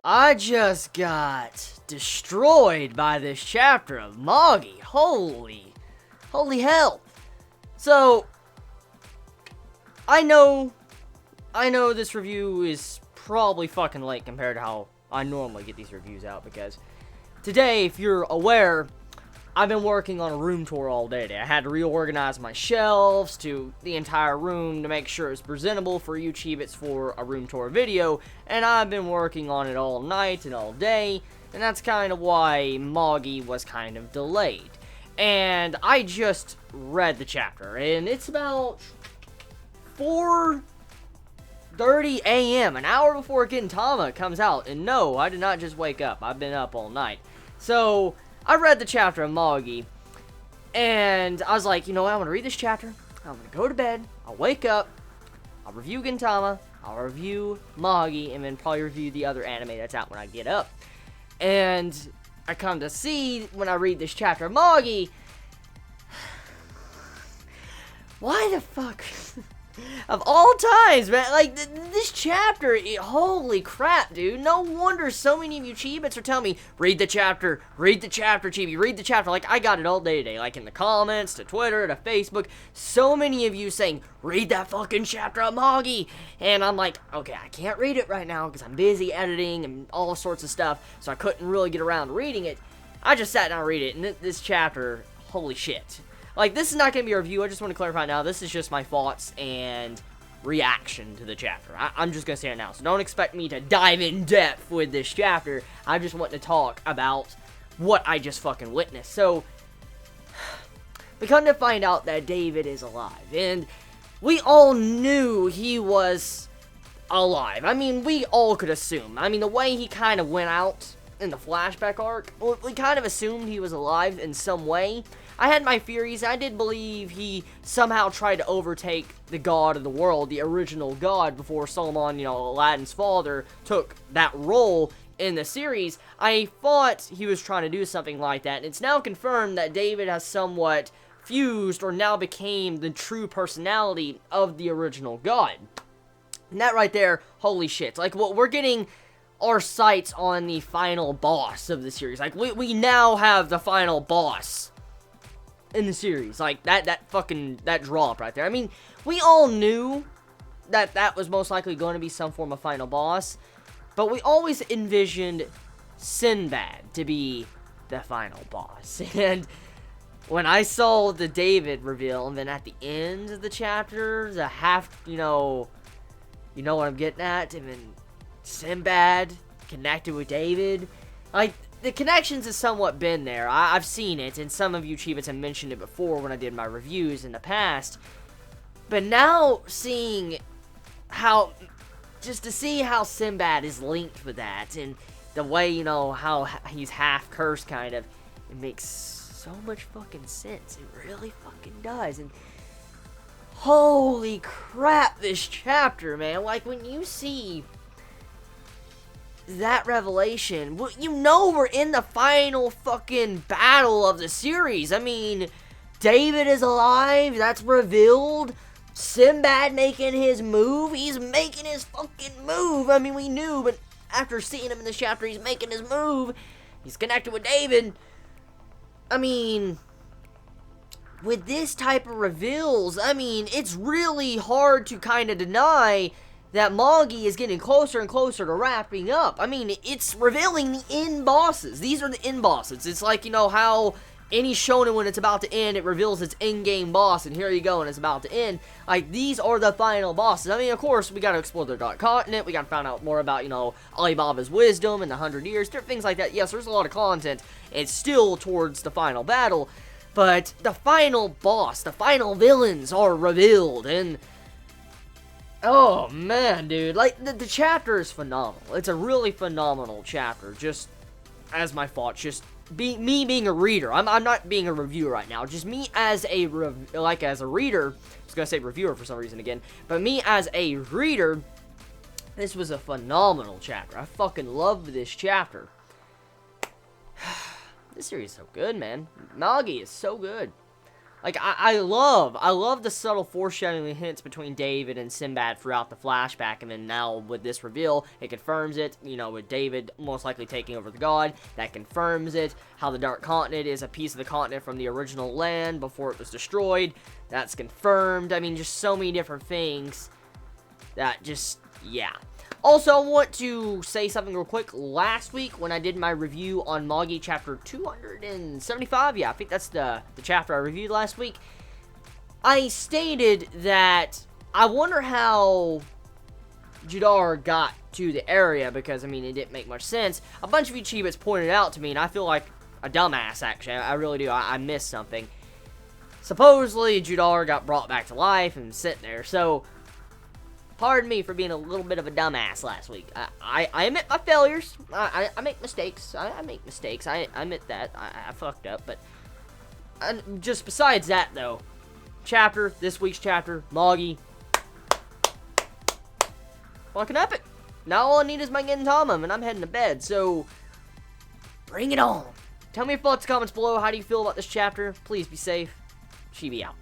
I just got destroyed by this chapter of Magi. Holy hell. So, I know this review is probably fucking late compared to how I normally get these reviews out, because today, if you're aware, I've been working on a room tour all day today. I had to reorganize my shelves to the entire room to make sure it's presentable for you Chibits for a room tour video, and I've been working on it all night and all day, and that's kind of why Magi was kind of delayed. And I just read the chapter, and it's about 4:30 a.m., an hour before Gintama comes out. And no, I did not just wake up. I've been up all night. So, I read the chapter of Magi, and I was like, you know what, I'm going to read this chapter, I'm going to go to bed, I'll wake up, I'll review Gintama, I'll review Magi, and then probably review the other anime that's out when I get up. And I come to see, when I read this chapter of Magi, why the fuck, of all times, man, like, this chapter, holy crap, dude, no wonder so many of you Chibits are telling me, read the chapter, Chibi, read the chapter. Like, I got it all day today, like, in the comments, to Twitter, to Facebook, so many of you saying, read that fucking chapter of Magi, and I'm like, okay, I can't read it right now, because I'm busy editing, and all sorts of stuff, so I couldn't really get around to reading it. I just sat down and read it, and this chapter, holy shit. Like, this is not going to be a review, I just want to clarify now, this is just my thoughts and reaction to the chapter. I'm just going to say it now, so don't expect me to dive in depth with this chapter. I just want to talk about what I just fucking witnessed. So, we come to find out that David is alive, and we all knew he was alive. I mean, we all could assume. I mean, the way he kind of went out in the flashback arc, we kind of assumed he was alive in some way. I had my theories. I did believe he somehow tried to overtake the god of the world, the original god, before Solomon, Aladdin's father, took that role in the series. I thought he was trying to do something like that, and it's now confirmed that David has somewhat fused, or now became the true personality of the original god. And that right there, holy shit. Like, we're getting our sights on the final boss of the series. Like, we now have the final boss in the series. Like, that drop right there. I mean, we all knew that was most likely going to be some form of final boss, but we always envisioned Sinbad to be the final boss. And when I saw the David reveal, and then at the end of the chapter, the half, you know what I'm getting at, and then Sinbad connected with David, like, the connections has somewhat been there. I've seen it, and some of you Chibits have mentioned it before when I did my reviews in the past. But now, seeing how, just to see how Sinbad is linked with that, and the way, how he's half cursed, kind of, it makes so much fucking sense. It really fucking does. And holy crap, this chapter, man. Like, when you see that revelation, we're in the final fucking battle of the series. I mean, David is alive, that's revealed. Sinbad making his move, he's making his fucking move. I mean, we knew, but after seeing him in this chapter, he's making his move. He's connected with David. I mean, with this type of reveals, I mean, it's really hard to kind of deny that Magi is getting closer and closer to wrapping up. I mean, it's revealing the end bosses. These are the end bosses. It's like, how any shonen, when it's about to end, it reveals its end-game boss, and here you go, and it's about to end. Like, these are the final bosses. I mean, of course, we gotta explore the Dark Continent, we gotta find out more about, Alibaba's wisdom and the 100 years, different things like that. Yes, there's a lot of content. It's still towards the final battle, but the final boss, the final villains are revealed, and oh, man, dude. Like, the chapter is phenomenal. It's a really phenomenal chapter, just as my thoughts. Just me being a reader. I'm not being a reviewer right now. Just me as a reader. I was going to say reviewer for some reason again. But me as a reader, this was a phenomenal chapter. I fucking love this chapter. This series is so good, man. Magi is so good. Like, I love the subtle foreshadowing hints between David and Sinbad throughout the flashback, and then now with this reveal, it confirms it, you know, with David most likely taking over the god, that confirms it, how the Dark Continent is a piece of the continent from the original land before it was destroyed, that's confirmed. I mean, just so many different things that just, yeah. Also, I want to say something real quick. Last week, when I did my review on Magi chapter 275, yeah, I think that's the chapter I reviewed last week, I stated that I wonder how Jadar got to the area, because, I mean, it didn't make much sense. A bunch of you Chibits pointed out to me, and I feel like a dumbass, actually. I really do. I missed something. Supposedly, Jadar got brought back to life and sent there, so pardon me for being a little bit of a dumbass last week. I admit my failures. I make mistakes. I make mistakes. I admit that. I fucked up. But just besides that, though, this week's chapter, Magi, fucking epic. Now all I need is my Gintama, and I'm heading to bed. So, bring it on. Tell me your thoughts, comments below. How do you feel about this chapter? Please be safe. Chibi out.